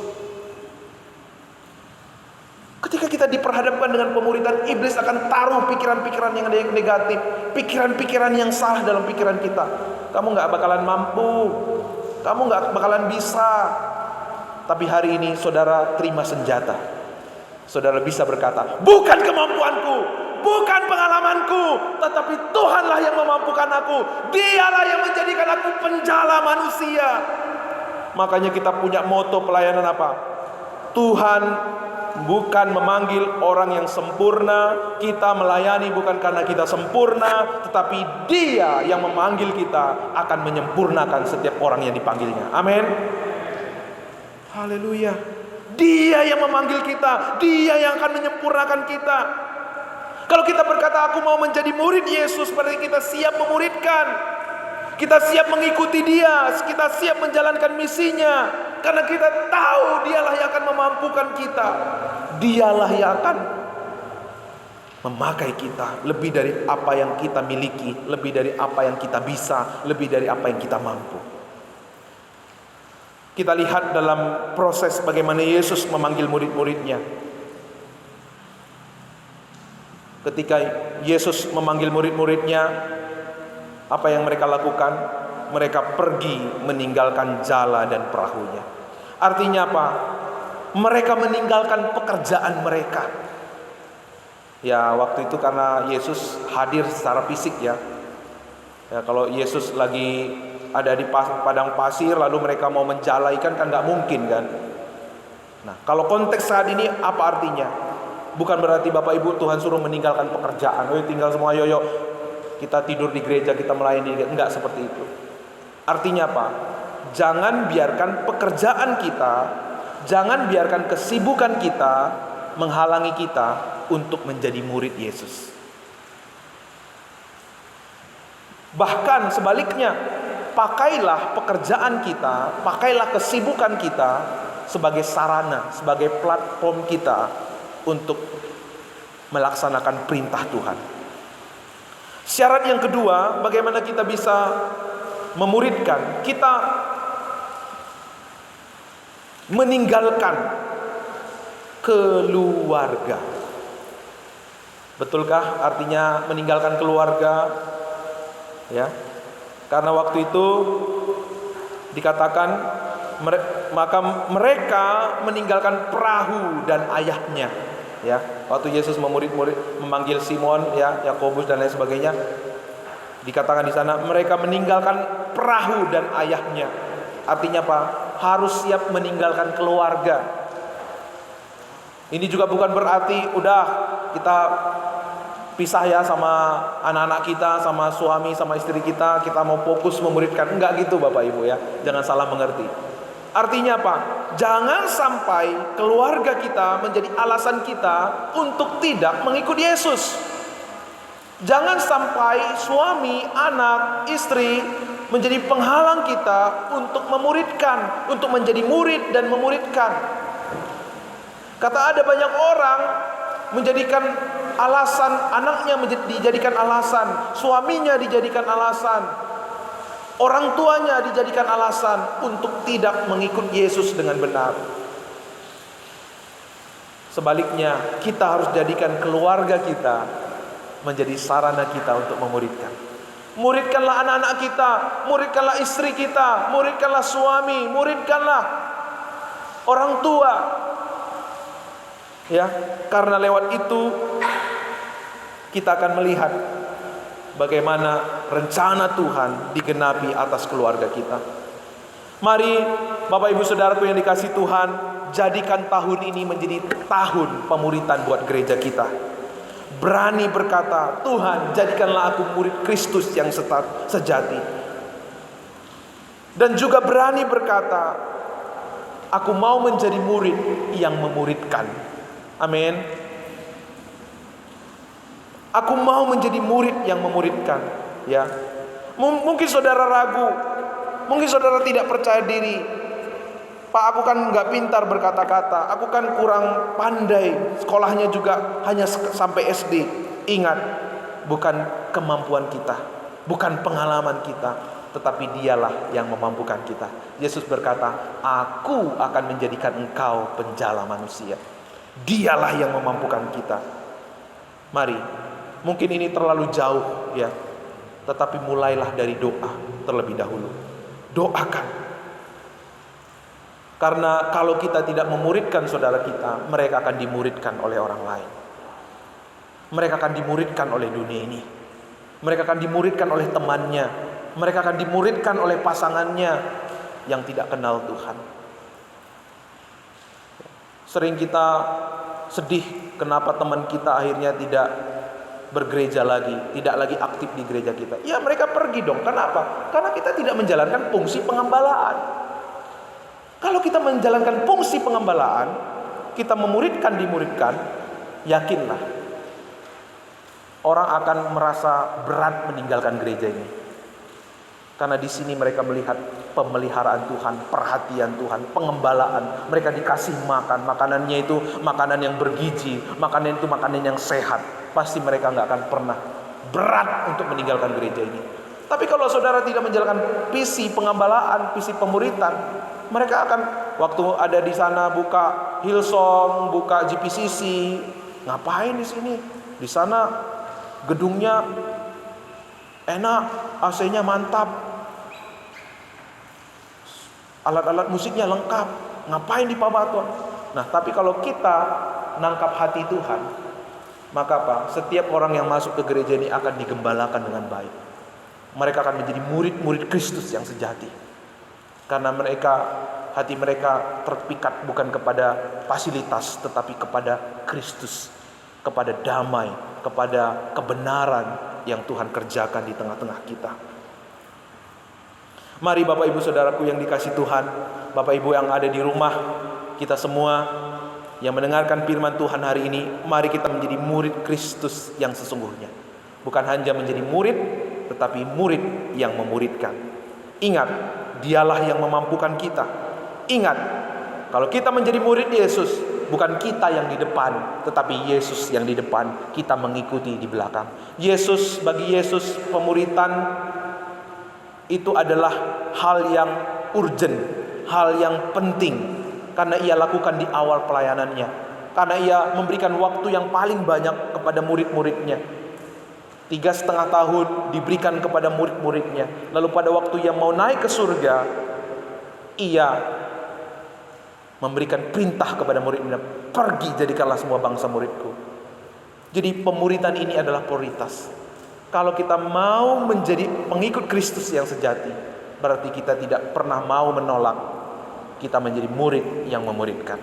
Ketika kita diperhadapkan dengan pemuridan, iblis akan taruh pikiran-pikiran yang negatif, pikiran-pikiran yang salah dalam pikiran kita. Kamu gak bakalan mampu, kamu gak bakalan bisa. Tapi hari ini saudara terima senjata. Saudara bisa berkata, bukan kemampuanku, bukan pengalamanku, tetapi Tuhanlah yang memampukan aku. Dialah yang menjadikan aku penjala manusia. Makanya kita punya moto pelayanan apa? Tuhan bukan memanggil orang yang sempurna, kita melayani bukan karena kita sempurna, tetapi Dia yang memanggil kita akan menyempurnakan setiap orang yang dipanggilnya. Amin. Haleluya. Dia yang memanggil kita, Dia yang akan menyempurnakan kita. Kalau kita berkata aku mau menjadi murid Yesus, berarti kita siap memuridkan. Kita siap mengikuti Dia, kita siap menjalankan misinya. Karena kita tahu Dialah yang akan memampukan kita. Dialah yang akan memakai kita lebih dari apa yang kita miliki, lebih dari apa yang kita bisa, lebih dari apa yang kita mampu. Kita lihat dalam proses bagaimana Yesus memanggil murid-muridnya. Ketika Yesus memanggil murid-muridnya, apa yang mereka lakukan? Mereka pergi meninggalkan jala dan perahunya. Artinya apa? Mereka meninggalkan pekerjaan mereka. Ya, waktu itu karena Yesus hadir secara fisik ya. Ya, kalau Yesus lagi ada di padang pasir lalu mereka mau menjala ikan kan nggak mungkin kan. Nah, kalau konteks saat ini apa artinya? Bukan berarti Bapak Ibu Tuhan suruh meninggalkan pekerjaan. Tinggal semua yoyo. Kita tidur di gereja, kita melayani. Enggak seperti itu. Artinya apa? Jangan biarkan pekerjaan kita, jangan biarkan kesibukan kita menghalangi kita untuk menjadi murid Yesus. Bahkan sebaliknya, pakailah pekerjaan kita, pakailah kesibukan kita sebagai sarana, sebagai platform kita untuk melaksanakan perintah Tuhan. Syarat yang kedua, bagaimana kita bisa memuridkan? Kita meninggalkan keluarga. Betulkah artinya meninggalkan keluarga? Ya. Karena waktu itu dikatakan maka mereka meninggalkan perahu dan ayahnya. Ya, waktu Yesus memanggil Simon, ya, Yakobus dan lain sebagainya, dikatakan di sana mereka meninggalkan perahu dan ayahnya. Artinya apa? Harus siap meninggalkan keluarga. Ini juga bukan berarti udah kita pisah ya sama anak-anak kita, sama suami, sama istri kita mau fokus memuridkan. Enggak gitu Bapak Ibu ya. Jangan salah mengerti. Artinya apa? Jangan sampai keluarga kita menjadi alasan kita untuk tidak mengikuti Yesus. Jangan sampai suami, anak, istri menjadi penghalang kita untuk memuridkan, untuk menjadi murid dan memuridkan. Kata ada banyak orang menjadikan alasan anaknya dijadikan alasan, suaminya dijadikan alasan, orang tuanya dijadikan alasan untuk tidak mengikut Yesus dengan benar. Sebaliknya, kita harus jadikan keluarga kita menjadi sarana kita untuk memuridkan. Muridkanlah anak-anak kita, muridkanlah istri kita, muridkanlah suami, muridkanlah orang tua. Ya, karena lewat itu kita akan melihat bagaimana rencana Tuhan digenapi atas keluarga kita. Mari Bapak Ibu Saudaraku yang dikasihi Tuhan, jadikan tahun ini menjadi tahun pemuritan buat gereja kita. Berani berkata, Tuhan jadikanlah aku murid Kristus yang sejati. Dan juga berani berkata, aku mau menjadi murid yang memuridkan. Amin. Aku mau menjadi murid yang memuridkan. Ya, mungkin saudara ragu, mungkin saudara tidak percaya diri. Pak, aku kan nggak pintar berkata-kata, aku kan kurang pandai, sekolahnya juga hanya sampai SD. Ingat, bukan kemampuan kita, bukan pengalaman kita, tetapi Dialah yang memampukan kita. Yesus berkata, aku akan menjadikan engkau penjala manusia. Dialah yang memampukan kita. Mari, mungkin ini terlalu jauh ya, tetapi mulailah dari doa terlebih dahulu. Doakan. Karena kalau kita tidak memuridkan saudara kita, mereka akan dimuridkan oleh orang lain. Mereka akan dimuridkan oleh dunia ini. Mereka akan dimuridkan oleh temannya. Mereka akan dimuridkan oleh pasangannya yang tidak kenal Tuhan. Sering kita sedih kenapa teman kita akhirnya tidak bergereja lagi, tidak lagi aktif di gereja kita. Ya, mereka pergi dong. Kenapa? Karena kita tidak menjalankan fungsi pengembalaan. Kalau kita menjalankan fungsi pengembalaan, kita dimuridkan, yakinlah orang akan merasa berat meninggalkan gereja ini. Karena di sini mereka melihat pemeliharaan Tuhan, perhatian Tuhan, pengembalaan. Mereka dikasih makan, makanannya itu makanan yang bergizi, makanan itu makanan yang sehat. Pasti mereka nggak akan pernah berat untuk meninggalkan gereja ini. Tapi kalau saudara tidak menjalankan visi pengembalaan, visi pemuritan, mereka akan waktu ada di sana buka Hillsong, buka GPCC, ngapain di sini? Di sana gedungnya enak, AC-nya mantap, alat-alat musiknya lengkap, ngapain di Pabatuan? Nah, tapi kalau kita nangkap hati Tuhan, maka apa? Setiap orang yang masuk ke gereja ini akan digembalakan dengan baik. Mereka akan menjadi murid-murid Kristus yang sejati. Karena hati mereka terpikat bukan kepada fasilitas, tetapi kepada Kristus, kepada damai, kepada kebenaran yang Tuhan kerjakan di tengah-tengah kita. Mari Bapak Ibu Saudaraku yang dikasihi Tuhan, Bapak Ibu yang ada di rumah, kita semua yang mendengarkan firman Tuhan hari ini, mari kita menjadi murid Kristus yang sesungguhnya. Bukan hanya menjadi murid, tetapi murid yang memuridkan. Ingat, Dialah yang memampukan kita. Ingat, kalau kita menjadi murid Yesus, bukan kita yang di depan, tetapi Yesus yang di depan, kita mengikuti di belakang. Bagi Yesus pemuritan itu adalah hal yang urgent, hal yang penting, karena ia lakukan di awal pelayanannya, karena ia memberikan waktu yang paling banyak kepada murid-muridnya. 3,5 tahun diberikan kepada murid-muridnya. Lalu pada waktu ia mau naik ke surga, ia memberikan perintah kepada murid-muridnya, pergi jadikanlah semua bangsa muridku. Jadi pemuridan ini adalah prioritas. Kalau kita mau menjadi pengikut Kristus yang sejati, berarti kita tidak pernah mau menolak kita menjadi murid yang memuridkan.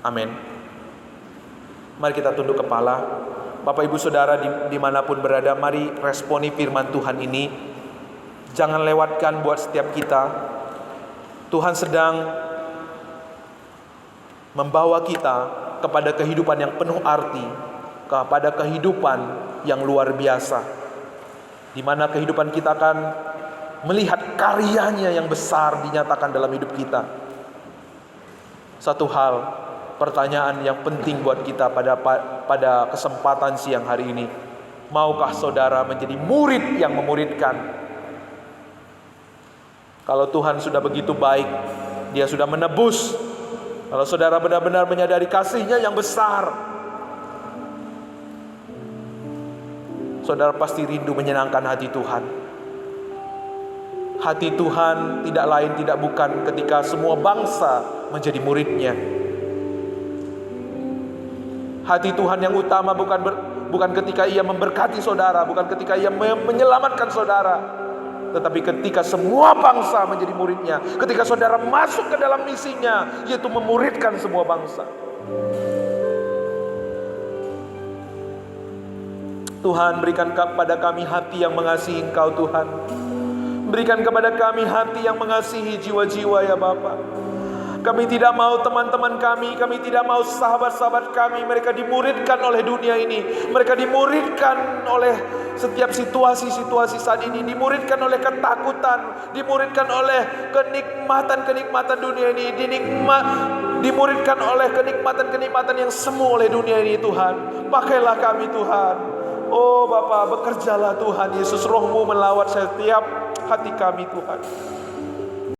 Amin. Mari kita tunduk kepala. Bapak Ibu Saudara dimanapun berada, mari responi firman Tuhan ini. Jangan lewatkan buat setiap kita. Tuhan sedang membawa kita kepada kehidupan yang penuh arti, kepada kehidupan yang luar biasa, di mana kehidupan kita akan melihat karyanya yang besar dinyatakan dalam hidup kita. Satu hal, pertanyaan yang penting buat kita pada kesempatan siang hari ini. Maukah saudara menjadi murid yang memuridkan? Kalau Tuhan sudah begitu baik, Dia sudah menebus. Kalau saudara benar-benar menyadari kasih-Nya yang besar, saudara pasti rindu menyenangkan hati Tuhan. Hati Tuhan tidak lain tidak bukan ketika semua bangsa menjadi murid-Nya. Hati Tuhan yang utama bukan ketika Ia memberkati saudara, bukan ketika Ia menyelamatkan saudara, tetapi ketika semua bangsa menjadi murid-Nya, ketika saudara masuk ke dalam misinya, yaitu memuridkan semua bangsa. Tuhan, berikan kepada kami hati yang mengasihi Engkau Tuhan. Berikan kepada kami hati yang mengasihi jiwa-jiwa ya Bapa. Kami tidak mau teman-teman kami tidak mau sahabat-sahabat kami, mereka dimuridkan oleh dunia ini. Mereka dimuridkan oleh setiap situasi-situasi saat ini. Dimuridkan oleh ketakutan, dimuridkan oleh kenikmatan-kenikmatan dunia ini, dimuridkan oleh kenikmatan-kenikmatan yang semu oleh dunia ini. Tuhan, pakailah kami Tuhan. Oh Bapa, bekerjalah Tuhan Yesus, Roh-Mu melawat setiap hati kami Tuhan.